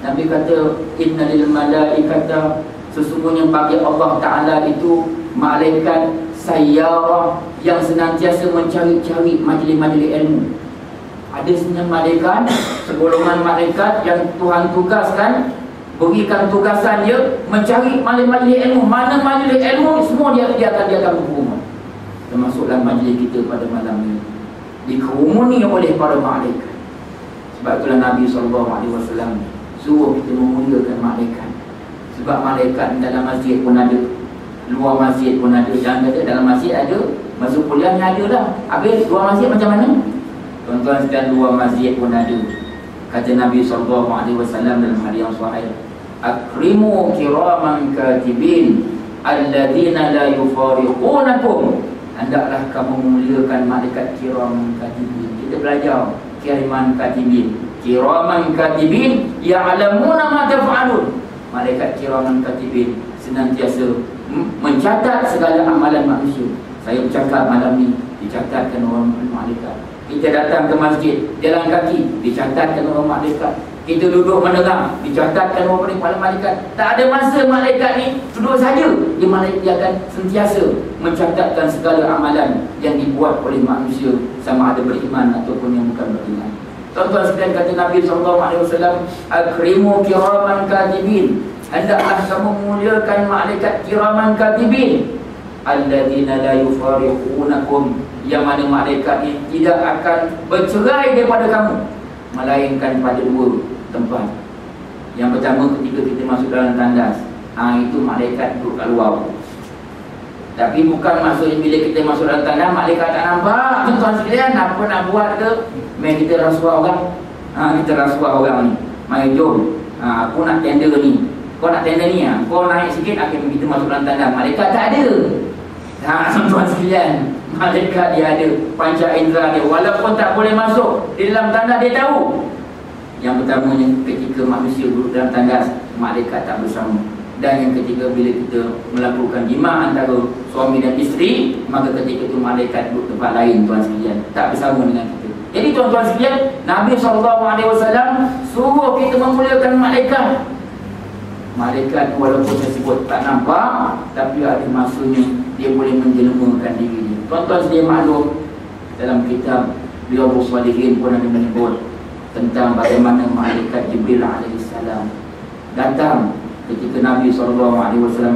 Nabi kata, innalil malaikata, sesungguhnya bagi Allah Ta'ala itu malaikat sayyarah yang senantiasa mencari-cari majlis-majlis ilmu. Ada sebenarnya malaikat, segolongan malaikat yang Tuhan tugaskan, berikan tugasan dia mencari majlis-majlis ilmu. Mana majlis ilmu, semua dia akan berhubung. Termasuklah majlis kita pada malam ini, dikerumuni oleh para malaikat. Sebab itulah Nabi SAW suruh kita memuliakan malaikat. Sebab malaikat dalam masjid pun ada, luar masjid pun ada. Jangan kata dalam masjid ada, masuk kuliahnya ada lah. Habis luar masjid macam mana? Tuan-tuan sekalian, luar masjid pun ada. Kata Nabi SAW dalam hadis yang sahih, akrimu kiraman katibin alladzina la yufariqunakum. Hendaklah kamu memuliakan malaikat kiraman katibin. Kita belajar kiraman katibin. Kiraman katibin ya'lamuna ma taf'alun. Malaikat kiraman katibin senantiasa mencatat segala amalan manusia. Saya bercakap malam ni, dicatatkan orang malaikat. Kita datang ke masjid, jalan kaki, dicatatkan orang malaikat. Kita duduk mendengar, dicatatkan orang malaikat. Tak ada masa malaikat ni duduk saja. Dia akan sentiasa mencatatkan segala amalan yang dibuat oleh manusia, sama ada beriman ataupun yang bukan beriman. Tuan-tuan sekalian, kata Nabi SAW, akrimu kiraman katibin. Hendaklah kamu memuliakan malaikat kiraman katibin alladzina la yufariqunakum, yang mana malaikat ini tidak akan bercerai daripada kamu, melainkan pada dua tempat. Yang pertama, ketika kita masuk dalam tandas, itu malaikat duduk kat luar. Tapi bukan maksudnya bila kita masuk dalam tandas malaikat tak nampak. Tuan-tuan sekalian, apa nak buat ke? Main kita rasuah orang. Kita rasuah orang ni. Mari jom, aku nak tender ni, kau nak tender ni, kau naik sikit, akhirnya kita masuk dalam tandas. Malaikat tak ada. Tuan-tuan sekalian, malaikat dia ada, panca indera dia. Walaupun tak boleh masuk di dalam tandas, dia tahu. Yang pertamanya, ketika manusia duduk dalam tandas, malaikat tak bersama. Dan yang ketiga, bila kita melakukan jima antara suami dan isteri, maka ketika itu malaikat duduk tempat lain, tuan sekalian, tak bersama dengan kita. Jadi tuan-tuan sekalian, Nabi SAW suruh kita memuliakan malaikat. Malaikat walaupun tersebut tak nampak, tapi ada masanya dia boleh menjelmakan diri dia. Tuan-tuan sekalian maklum, dalam kitab Riyadhus Shalihin pun ada menyebut tentang bagaimana malaikat Jibril AS datang ketika Nabi SAW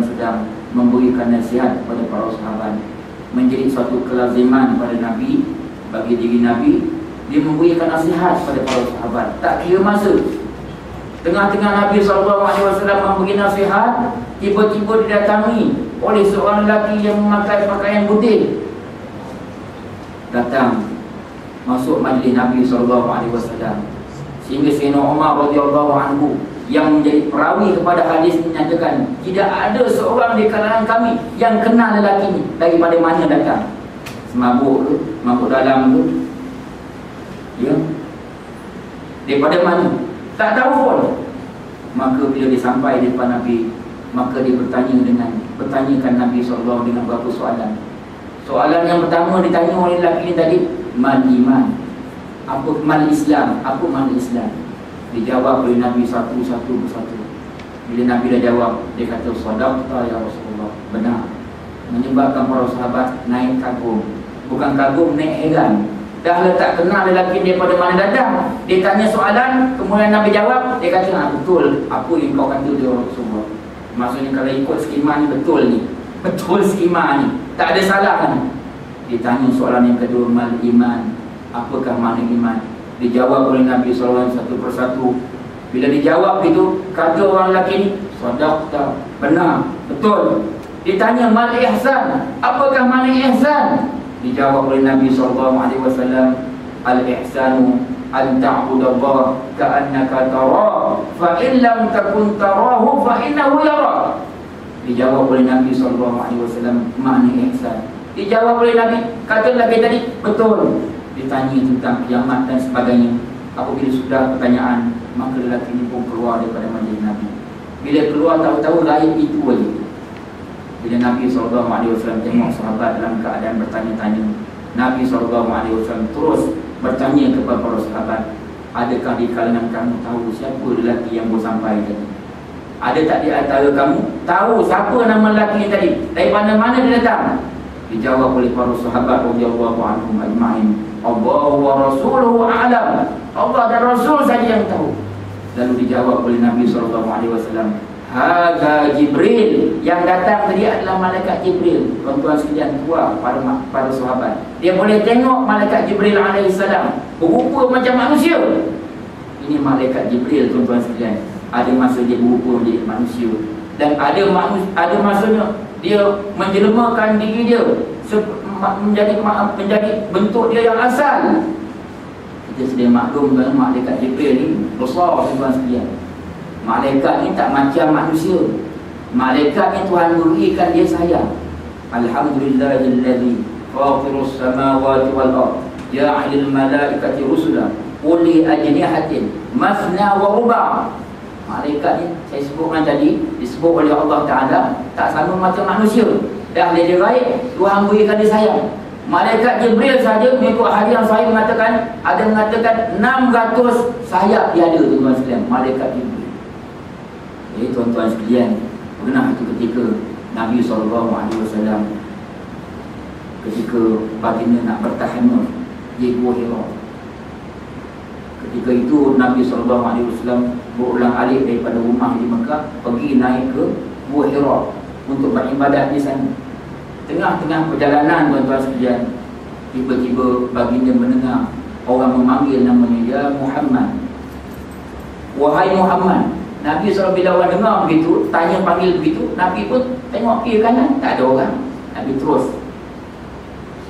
sedang memberikan nasihat kepada para sahabat. Menjadi suatu kelaziman pada Nabi, bagi diri Nabi, dia memberikan nasihat kepada para sahabat. Tak kira masa, tengah-tengah Nabi SAW memberi nasihat, tiba-tiba didatangi oleh seorang lelaki yang memakai pakaian putih. Datang masuk majlis Nabi SAW, sehingga Sayyidina Umar radhiyallahu anhu yang menjadi perawi kepada hadis menyatakan, tidak ada seorang di kalangan kami yang kenal lelaki ini. Daripada mana datang? Semabuk ke? Mabuk dalam tu? Ya? Daripada mana? Tak tahu pun. Maka bila dia sampai di depan Nabi, maka dia bertanyakan Nabi SAW dengan beberapa soalan. Soalan yang pertama ditanya oleh lelaki ini tadi, mal iman, apa mal Islam, apa mal Islam? Dijawab oleh Nabi satu-satu persatu. Bila Nabi dah jawab, dia kata, sadaqta ya Rasulullah, benar. Menyebabkan para sahabat naik kagum. Bukan kagum, naik heran. Dah tak kenal lelaki daripada mana datang. Dia tanya soalan, kemudian Nabi jawab. Dia kata, betul apa yang kau kata dia Rasulullah. Maksudnya kalau ikut skema ni, betul ni, betul skema ni, tak ada salah ni. Dia tanya soalan yang kedua, mal iman, apakah makna iman? Dijawab oleh Nabi SAW satu persatu. Bila dijawab itu, kata orang lelaki ni, sadaqta, benar, betul. Ditanya mal ihsan, apakah makna ihsan? Dijawab oleh Nabi SAW, al ihsanu an ta'budallah ka'annaka tara fa in lam takun tarahu fa innahu yara. Dijawab oleh Nabi SAW makna ihsan. Dijawab oleh Nabi, kata Nabi tadi betul. Ditanya tentang kiamat dan sebagainya. Apabila sudah pertanyaan, maka lelaki ini pun keluar daripada majlis Nabi. Bila keluar tahu-tahu lain itu saja. Bila Nabi SAW tengok sahabat dalam keadaan bertanya-tanya, Nabi SAW terus bertanya kepada para sahabat, adakah di kalangan kamu tahu siapa lelaki yang bersampai tadi? Ada tak di antara kamu tahu siapa nama lelaki yang tadi? Dari mana-mana dia datang? Dijawab oleh para sahabat radhiyallahu anhum ajma'in, Allah wa rasuluhu a'lam. Allah dan Rasul saja yang tahu. Lalu dijawab oleh Nabi SAW, Hadza Jibril. Yang datang tadi adalah malaikat Jibril. Tuan-tuan sekalian, tua para sahabat, dia boleh tengok malaikat Jibril alaihissalam berupa macam manusia. Ini malaikat Jibril, tuan-tuan sekalian. Ada masa dia berupa menjadi manusia, dan ada masanya dia menjelmakan diri dia menjadi bentuk dia yang asal. Kita sedia maklum kan, malaikat Jibril ni besar, tuan-tuan sekalian. Malaikat ni tak macam manusia. Malaikat ni Tuhan berikan dia sayang. Alhamdulillahilladzi fatirus samawati wal ardh ja'alil malaikati rusula uli ajnihatin masna wa ruba'. Malaikat ni saya sebutkan tadi, disebut oleh Allah Ta'ala tak sama macam manusia. Dah dia baik, Tuhan berikan dia sayang. Malaikat Jibril saja mengikut hadis yang sahih mengatakan, ada mengatakan 600 sayap dia ada, tuan-tuan sekalian, malaikat Jibril. Jadi tuan-tuan sekalian, pernah itu ketika Nabi SAW ketika baginda nak bertahanun di Gua Hira. Ketika itu Nabi SAW berulang-alik daripada rumah di Mekah pergi naik ke Gua Hira untuk beribadat di sana. Tengah-tengah perjalanan, tuan-tuan sekalian, tiba-tiba baginda mendengar orang memanggil namanya, ya Muhammad, wahai Muhammad. Nabi SAW bila orang dengar begitu, tanya panggil begitu, Nabi pun tengok kiri kanan, tak ada orang. Nabi terus.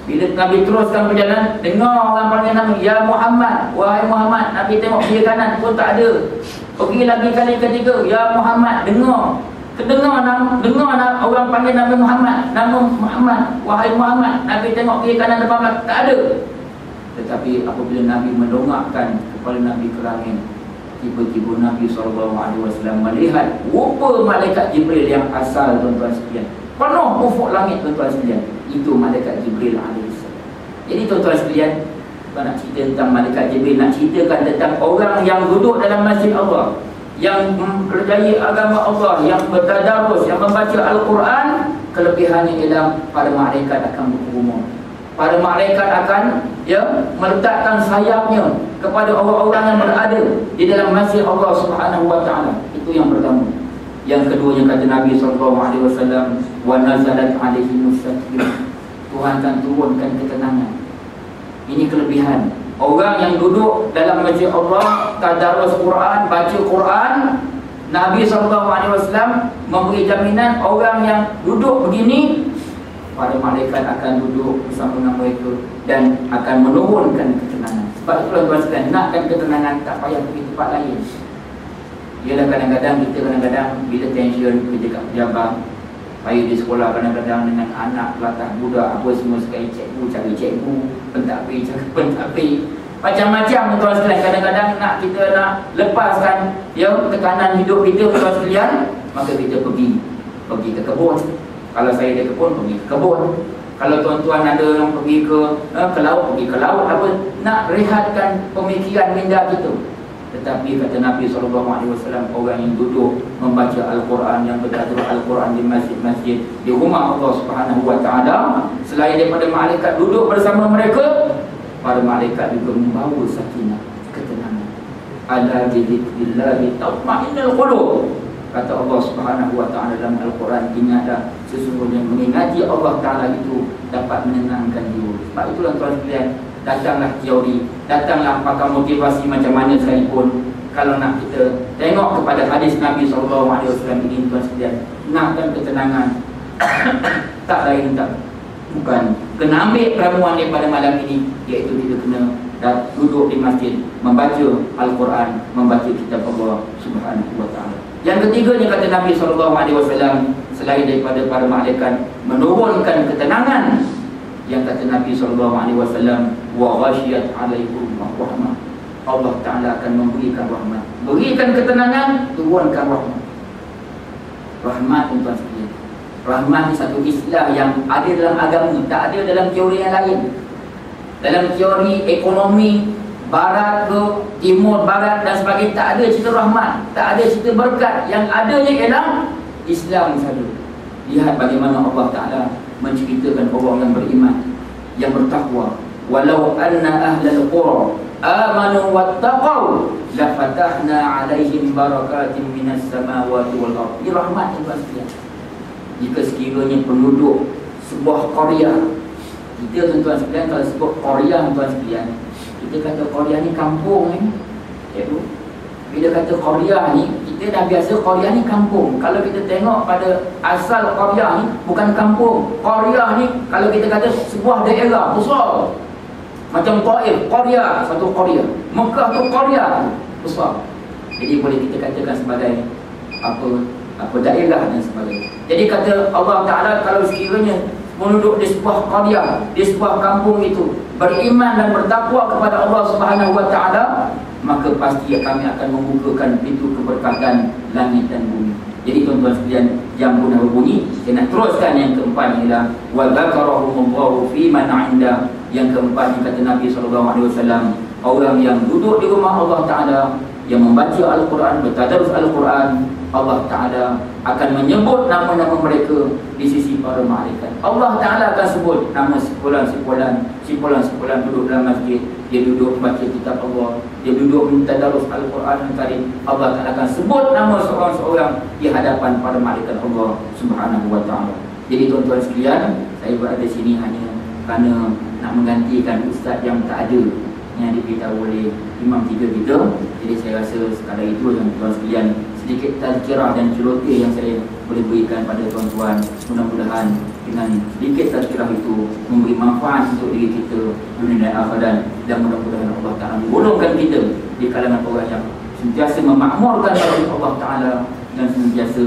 Bila Nabi teruskan perjalanan, dengar orang panggil nama, ya Muhammad, wahai Muhammad. Nabi tengok kiri kanan pun tak ada. Pergi lagi kali ketiga, ya Muhammad, dengar. Dengar orang panggil Nabi Muhammad, nama Muhammad, wahai Muhammad. Nabi tengok kiri kanan depan belakang, tak ada. Tetapi apabila Nabi mendongakkan kepala Nabi ke langit, tiba-tiba Nabi SAW melihat rupa malaikat Jibril yang asal, tuan-tuan sekalian. Penuh ufuk langit, tuan-tuan sekalian. Itu malaikat Jibril alaihissalam. Jadi tuan-tuan sekalian, bukan nak cerita tentang malaikat Jibril, nak ceritakan tentang orang yang duduk dalam masjid Allah, yang mempelajari agama Allah, yang bertadarus, yang membaca Al-Quran. Kelebihannya ialah para malaikat akan berkerumun. Para malaikat akan meletakkan sayapnya kepada orang-orang yang berada di dalam masjid Allah Subhanahu wa taala. Itu yang pertama. Yang keduanya kata Nabi SAW, wa nazalat alaihimus sakinah. Tuhan akan turunkan ketenangan. Ini kelebihan orang yang duduk dalam masjid Allah, tadarus Quran, baca Quran. Nabi SAW memberi jaminan orang yang duduk begini, para malaikat akan duduk bersama dengan mereka dan akan menurunkan ketenangan. Sebab itulah tuan sekalian, nakkan ketenangan tak payah pergi tempat lain. Ialah kadang-kadang kita bila tension kerja kat pejabat, payah di sekolah kadang-kadang dengan anak, pelatah budak, apa semua sekali cikgu cari cikgu, pentadbir cari pentadbir, macam-macam tuan sekalian. Kadang-kadang kita nak lepaskan tekanan hidup kita, tuan sekalian, maka kita pergi ke kebun. Kalau saya ada kebun, pergi ke kebun. Kalau tuan-tuan ada yang pergi ke laut, pergi ke laut. Apa nak rehatkan pemikiran minda kita. Tetapi kata Nabi SAW, orang yang duduk membaca Al-Quran, yang bertadarus Al-Quran di masjid-masjid, di rumah Allah Subhanahu wa taala, selain daripada malaikat duduk bersama mereka, para malaikat juga membawa sakinah, ketenangan. Ala bidzikrillahi tatma'innul qulub. Kata Allah Subhanahu wa taala dalam Al-Quran, ingatlah sesungguhnya mengingati Allah Taala itu dapat menenangkan jiwa. Sebab itulah tuan sekalian, datanglah teori, datanglah pakar motivasi macam mana sekalipun, kalau nak kita tengok kepada hadis Nabi SAW ini, tuan sekalian, nakkan ketenangan tak lain tak bukan kena ambil ramuan daripada malam ini, iaitu kita kena dan duduk di masjid membaca Al-Quran, membaca kitab Allah Subhanahu wa taala. Yang ketiganya kata Nabi SAW, selain daripada para malaikat menurunkan ketenangan, yang kata Nabi SAW, wa ghasyiyat alaihim rahmah, Allah Ta'ala akan memberikan rahmat, berikan ketenangan, turunkan rahmat. Rahmat tuan sekalian, rahmat ni satu istilah yang ada dalam agama, tak ada dalam teori yang lain. Dalam teori ekonomi barat ke timur barat dan sebagainya, tak ada cerita rahmat, tak ada cerita berkat. Yang adanya ialah Islam saja. Lihat bagaimana Allah Ta'ala menceritakan orang yang beriman, yang bertakwa. Walau anna ahlal qura amanu wattaqau lafatahna alaihim barakatin minas samawati wal ardh. Ini rahmat tuan sekalian. Jika sekiranya penduduk sebuah Korea, kita tuan-tuan sekalian kalau sebut Korea tuan sekalian, kita kata Korea ni kampung ni, iaitu bila kata Korea ni, kita dah biasa Korea ni kampung. Kalau kita tengok pada asal Korea ni bukan kampung. Korea ni kalau kita kata sebuah daerah besar, macam Taif, Korea, satu Korea. Mekah tu Korea besar. Jadi boleh kita katakan sebagai apa daerah dan sebagainya. Jadi kata Allah Ta'ala, kalau sekiranya penduduk di sebuah Korea, di sebuah kampung itu beriman dan bertakwa kepada Allah Subhanahu wa taala, maka pasti kami akan membukakan pintu keberkatan langit dan bumi. Jadi tuan-tuan sekalian, yang pun berbunyi, saya nak teruskan yang keempat ialah wa dzakarahumullahu fi man 'inda. Yang keempat kata Nabi SAW, orang yang duduk di rumah Allah Ta'ala, yang membaca Al-Quran, bertadarus Al-Quran, Allah Ta'ala akan menyebut nama-nama mereka di sisi para malaikat. Allah Ta'ala akan sebut nama simpulan duduk dalam masjid, dia duduk membaca kitab Allah, dia duduk bertadarus Al-Quran Karim. Allah Ta'ala akan sebut nama seorang-seorang di hadapan para malaikat Allah Subhanahu wa Ta'ala. Jadi tuan-tuan sekalian, saya berada di sini hanya kerana nak menggantikan ustaz yang tak ada, yang diberitahu oleh imam tiga kita. Jadi saya rasa sekadar itu yang tuan sekalian, sedikit tazkirah dan celoteh yang saya boleh berikan pada tuan-tuan. Mudah-mudahan dengan sedikit tazkirah itu memberi manfaat untuk diri kita dunia dan akhirat, dan mudah-mudahan Allah Ta'ala menggolongkan kita di kalangan orang yang sentiasa memakmurkan Allah Ta'ala dan sentiasa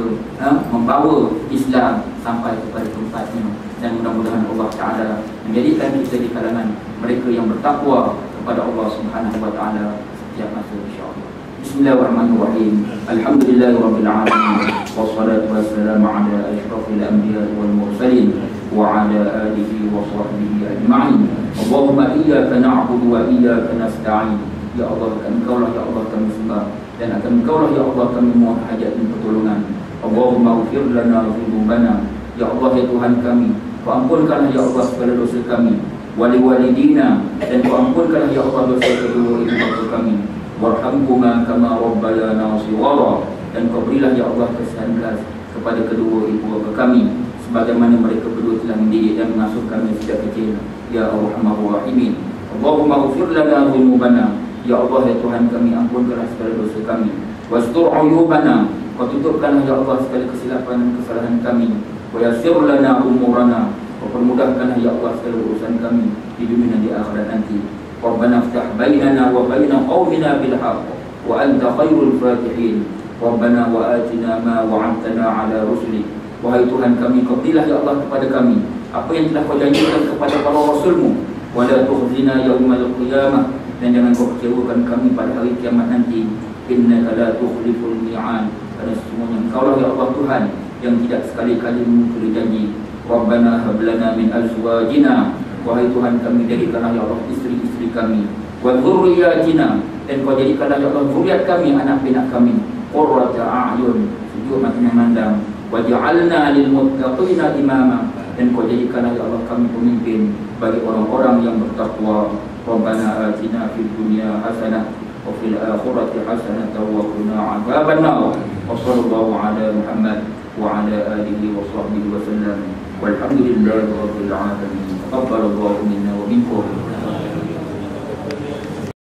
membawa Islam sampai kepada tempatnya. Dan mudah-mudahan Allah Ta'ala menjadikan kita di kalangan mereka yang bertakwa kepada Allah Subhanahu wa Ta'ala setiap masa, insya-Allah. Bismillahirrahmanirrahim. Alhamdulillahirabbil alamin. Wassalatu wassalamu ala asyrafil anbiya'i wal mursalin wa ala alihi wa sahbihi ajma'in. Allahumma iyyaka na'budu wa iyyaka nasta'in. Ya Allah, Engkaulah ya Allah kami sembah, dan akan Engkaulah ya Allah kami mohon hajat dan pertolongan. Allahumma ighfir lana dzunubana. Ya Allah ya Tuhan kami, Kau ampunkanlah ya Allah segala dosa kami, wali walidina, dan Kau ampunkanlah ya Allah dosa kedua ibu bapa kami. Warhamhuma kama rabbayana shighara, dan Kau berilah ya Allah kasihan belas kepada kedua ibu bapa kami sebagaimana mereka berdua telah mendidik dan mengasuh kami sejak kecil. Ya Arhamar Rahimin. Allahumma ighfir lana dzunubana. Ya Allah ya Tuhan kami, ampunkanlah segala dosa kami. Wastur uyubana. Kau tutupkanlah ya Allah segala kesilapan dan kesalahan kami. Wa yassir lana umurana. Kau permudahkanlah ya Allah segala urusan kami di dunia dan di akhirat nanti. Rabbana iftah bainana wa baina qaumina bil haqq wa anta khairul fatihin. Rabbana wa atina ma wa'adtana ala rusulik. Wahai Tuhan kami, Kau berilah ya Allah kepada kami apa yang telah Kau janjikan kepada para rasul-Mu. Wa la tukhzina yaumal qiyamah, dan jangan Kau kecewakan kami pada hari kiamat nanti. Innaka la tukhliful mi'ad, karena sesungguhnya Engkaulah ya Allah Tuhan yang tidak sekali-kali mengingkari janji. Rabbana hab lana min azwajina, wahai Tuhan kami, jadikanlah ya Allah isteri-isteri kami, wa dzurriyyatina, dan Kau jadikanlah ya Allah zuriat kami, anak pinak kami, qurrata a'yun, sejuk mata memandang, waj'alna lil muttaqina imama, dan Kau jadikanlah ya Allah kami pemimpin bagi orang-orang yang bertakwa. Rabbana atina fid dunya hasanah wa fil akhirati hasanah wa qina adzabannar. Wa sallallahu ala Muhammad wa ala alihi wa sahbihi wa sallam. Walhamdulillahi rabbil alamin. Taqabbalallahu minna wa minkum.